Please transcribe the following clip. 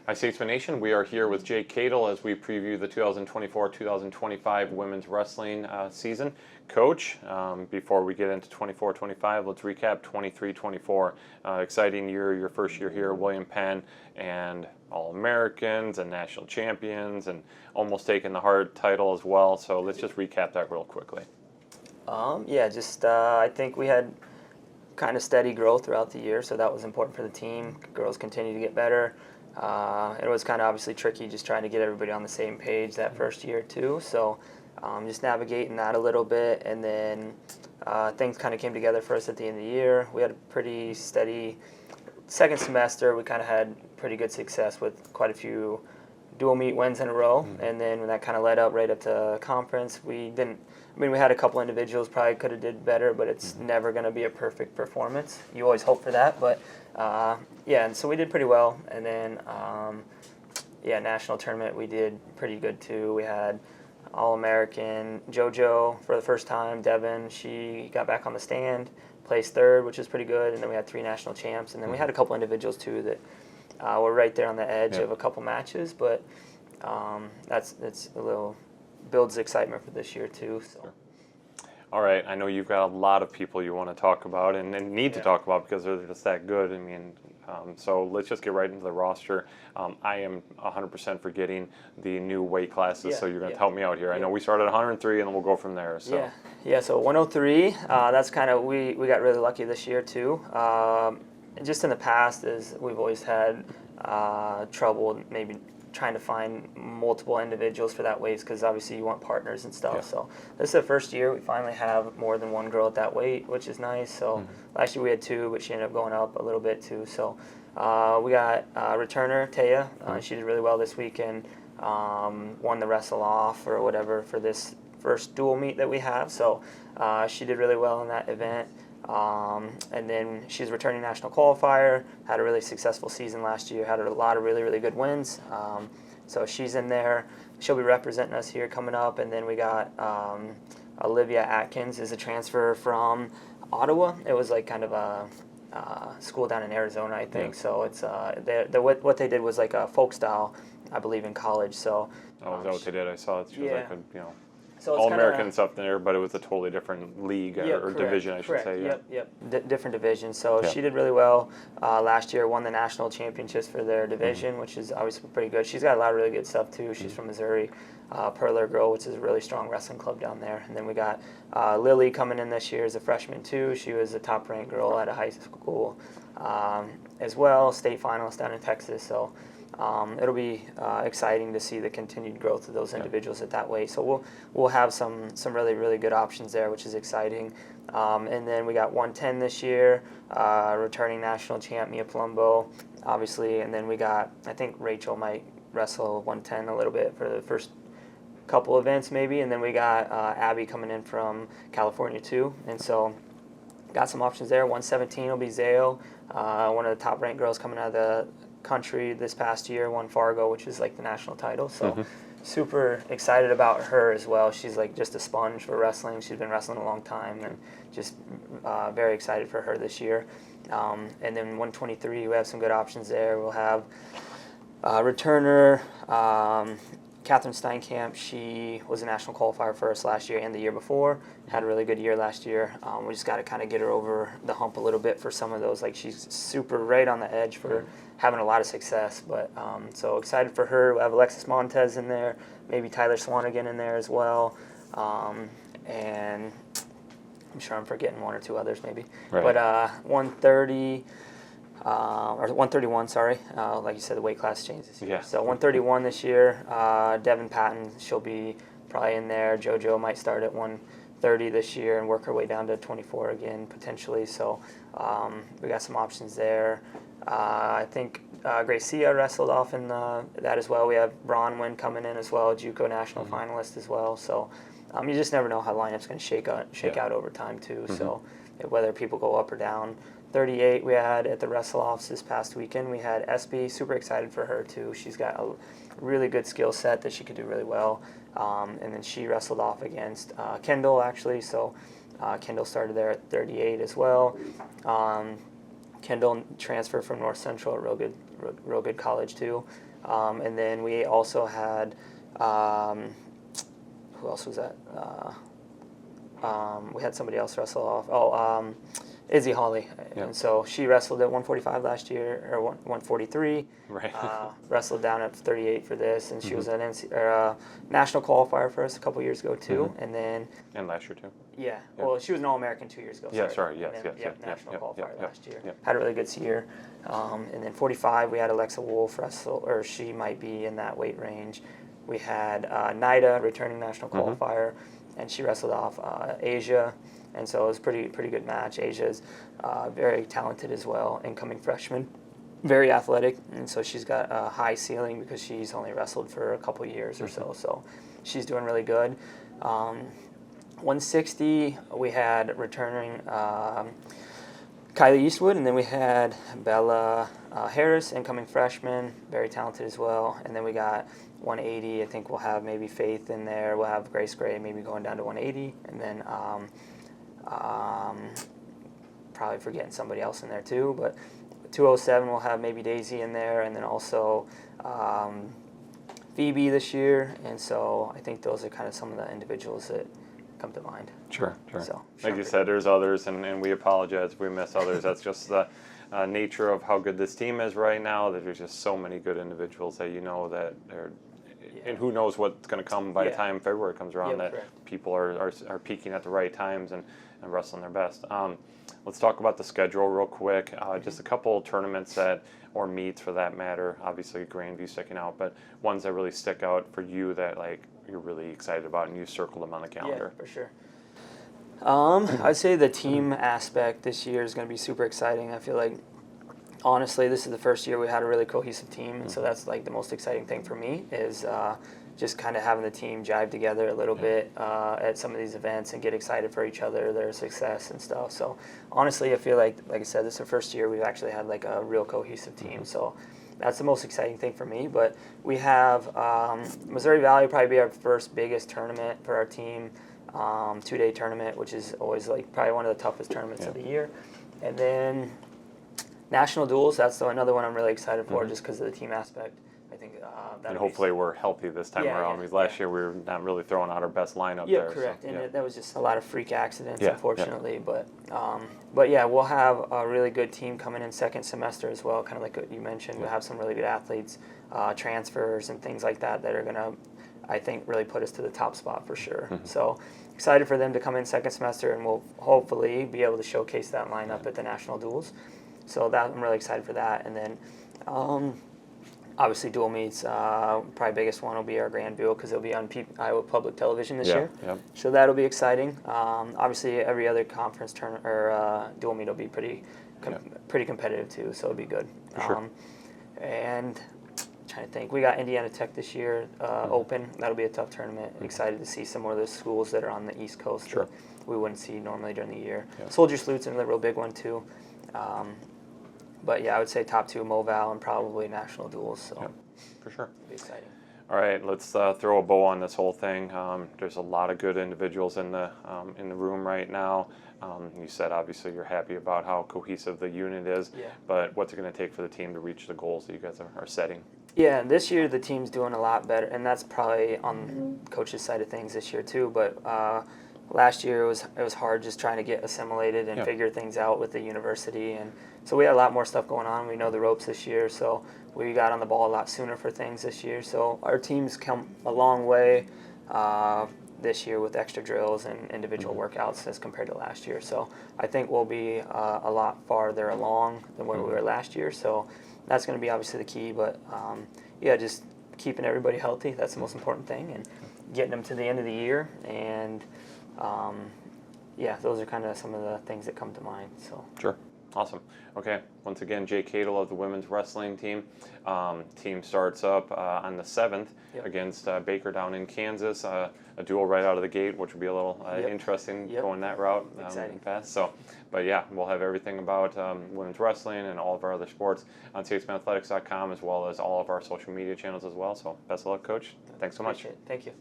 Hi, Statesman Nation. We are here with Jake Cadle as we preview the 2024-2025 women's wrestling season. Coach, before we get into 24-25, let's recap 23-24. Exciting year, your first year here, William Penn, and All-Americans and national champions, and almost taking the hard title as well. So let's just recap that real quickly. I think we had kind of steady growth throughout the year, so that was important for the team. Girls continue to get better. It was kind of obviously tricky just trying to get everybody on the same page that first year too. So just navigating that a little bit, and then things kind of came together for us at the end of the year. We had a pretty steady second semester. We kind of had pretty good success with quite a few dual meet wins in a row, and then when that kind of led up right up to conference, we had a couple individuals probably could have did better, but it's never going to be a perfect performance. You always hope for that, but and so we did pretty well. And then national tournament we did pretty good too. We had All-American JoJo for the first time. Devin, she got back on the stand, placed third, which is pretty good. And then we had 3 national champs, and then we had a couple individuals too that were right there on the edge of a couple matches. But it's a little builds excitement for this year too. So. All right, I know you've got a lot of people you want to talk about and need to talk about because they're just that good. I mean, so let's just get right into the roster. I am 100% for getting the new weight classes, so you're going to help me out here. I know we started at 103, and then we'll go from there. So. So 103, that's kind of, we got really lucky this year too. Just in the past, we've always had trouble maybe trying to find multiple individuals for that weight, because obviously you want partners and stuff. So this is the first year we finally have more than one girl at that weight, which is nice. So last year we had 2, but she ended up going up a little bit too. So we got returner Taya. She did really well this weekend. Won the wrestle off or whatever for this first dual meet that we have. So she did really well in that event. And then she's a returning national qualifier, had a really successful season last year, had a lot of really, really good wins. So she's in there. She'll be representing us here coming up. And then we got Olivia Atkins is a transfer from Ottawa. It was like kind of a school down in Arizona, I think. So it's what they did was like a folk style, I believe, in college. So is that what they did? I saw it. She was like so All-American and stuff there, but it was a totally different league or division, I should say. Different division. So she did really well last year, won the national championships for their division, which is obviously pretty good. She's got a lot of really good stuff too. She's from Missouri, Perler Girl, which is a really strong wrestling club down there. And then we got Lily coming in this year as a freshman too. She was a top-ranked girl at a high school as well, state finalist down in Texas. So it'll be exciting to see the continued growth of those individuals at that weight. So we'll have some really, really good options there, which is exciting. And then we got 110 this year, returning national champ Mia Palumbo, obviously. And then we got, I think Rachel might wrestle 110 a little bit for the first couple events maybe. And then we got Abby coming in from California too. And so got some options there. 117 will be Zayo, one of the top-ranked girls coming out of the country this past year, won Fargo, which is like the national title. So super excited about her as well. She's like just a sponge for wrestling. She's been wrestling a long time, and just very excited for her this year. And then 123, we have some good options there. We'll have returner Catherine Steinkamp. She was a national qualifier for us last year and the year before. Had a really good year last year. We just got to kind of get her over the hump a little bit for some of those. Like, she's super right on the edge for having a lot of success. But so excited for her. We have Alexis Montez in there, maybe Tyler Swanigan in there as well. And I'm sure I'm forgetting 1 or 2 others maybe. Right. But 130... or 131, sorry. Like you said, the weight class changed this year. So 131 this year. Devin Patton, she'll be probably in there. JoJo might start at 130 this year and work her way down to 24 again, potentially. So we got some options there. I think Gracia wrestled off in that as well. We have Bronwyn coming in as well, JUCO national finalist as well. So you just never know how the lineup's going to shake out over time too. So whether people go up or down. 38 we had at the wrestle-offs this past weekend. We had SB, super excited for her too. She's got a really good skill set that she could do really well. And then she wrestled off against Kendall actually, so Kendall started there at 38 as well. Kendall transferred from North Central, a real good college too. And then we also had, who else was that? We had somebody else wrestle off. Izzy Hawley. Yep. And so she wrestled at 145 last year, or 143. Right. Wrestled down at 38 for this, and she was an national qualifier for us a couple years ago too. And then. And last year too. Yeah. Well, she was an All-American 2 years ago. Yeah, sorry. Yes, Yes. national qualifier last year. Yep. Had a really good year. And then 45, we had Alexa Wolf wrestle, or she might be in that weight range. We had Nida, returning national qualifier, and she wrestled off Asia. And so it was pretty good match. Asia's very talented as well, incoming freshman, very athletic, and so she's got a high ceiling because she's only wrestled for a couple years or so. So she's doing really good. 160, we had returning Kylie Eastwood, and then we had Bella Harris, incoming freshman, very talented as well. And then we got 180. I think we'll have maybe Faith in there. We'll have Grace Gray maybe going down to 180, and then probably forgetting somebody else in there too. But 207 we'll have maybe Daisy in there, and then also Phoebe this year. And so I think those are kind of some of the individuals that come to mind. Sure. So, like you said, there's others, and we apologize if we miss others. That's just the nature of how good this team is right now. That there's just so many good individuals that you know that they're, and who knows what's going to come by the time February comes around. That correct. people are peaking at the right times and wrestling their best. Let's talk about the schedule real quick. Just a couple tournaments or meets for that matter. Obviously, Grandview sticking out, but ones that really stick out for you that like you're really excited about and you circled them on the calendar. Yeah, for sure. I'd say the team aspect this year is going to be super exciting. I feel like, honestly, this is the first year we had a really cohesive team, and so that's like the most exciting thing for me is just kind of having the team jive together a little bit at some of these events and get excited for each other, their success and stuff. So honestly, I feel like I said, this is the first year we've actually had like a real cohesive team. So that's the most exciting thing for me. But we have Missouri Valley will probably be our first biggest tournament for our team, 2-day tournament, which is always like probably one of the toughest tournaments of the year. And then National Duels, that's another one I'm really excited for just because of the team aspect. I think and hopefully we're healthy this time around. Because last year we were not really throwing out our best lineup there. Yeah, correct. So, and that was just a lot of freak accidents, Yeah, unfortunately. But yeah, we'll have a really good team coming in second semester as well, kind of like what you mentioned. We'll have some really good athletes, transfers and things like that are going to, I think, really put us to the top spot for sure. So excited for them to come in second semester, and we'll hopefully be able to showcase that lineup at the National Duels. So that I'm really excited for that. And then obviously dual meets, probably biggest one will be our Grandview because it'll be on Iowa Public Television this year. So that'll be exciting. Obviously every other conference tournament or dual meet will be pretty competitive too, so it'll be good. Sure. And trying to think, we got Indiana Tech this year open. That'll be a tough tournament. Excited to see some more of the schools that are on the East Coast that we wouldn't see normally during the year. Soldier Salute's another real big one too. But yeah, I would say top two, Moval, and probably National Duels. So for sure. It'll be exciting. All right, let's throw a bow on this whole thing. There's a lot of good individuals in the room right now. You said obviously you're happy about how cohesive the unit is, but what's it going to take for the team to reach the goals that you guys are setting? Yeah, this year the team's doing a lot better, and that's probably on coach's side of things this year too. But last year it was hard just trying to get assimilated and figure things out with the university, and so we had a lot more stuff going on. We know the ropes this year, so we got on the ball a lot sooner for things this year. So our team's come a long way this year with extra drills and individual workouts as compared to last year. So I think we'll be a lot farther along than where we were last year. So that's going to be obviously the key. But just keeping everybody healthy, that's the most important thing, and getting them to the end of the year. And those are kind of some of the things that come to mind. So Sure. Awesome. Okay. Once again, Jay Cadle of the women's wrestling team. Team starts up on the 7th against Baker down in Kansas. A duel right out of the gate, which will be a little interesting going that route. Exciting. Fast. So, but yeah, we'll have everything about women's wrestling and all of our other sports on statesmanathletics.com, as well as all of our social media channels as well. So best of luck, Coach. Thanks so much. Appreciate it. Thank you.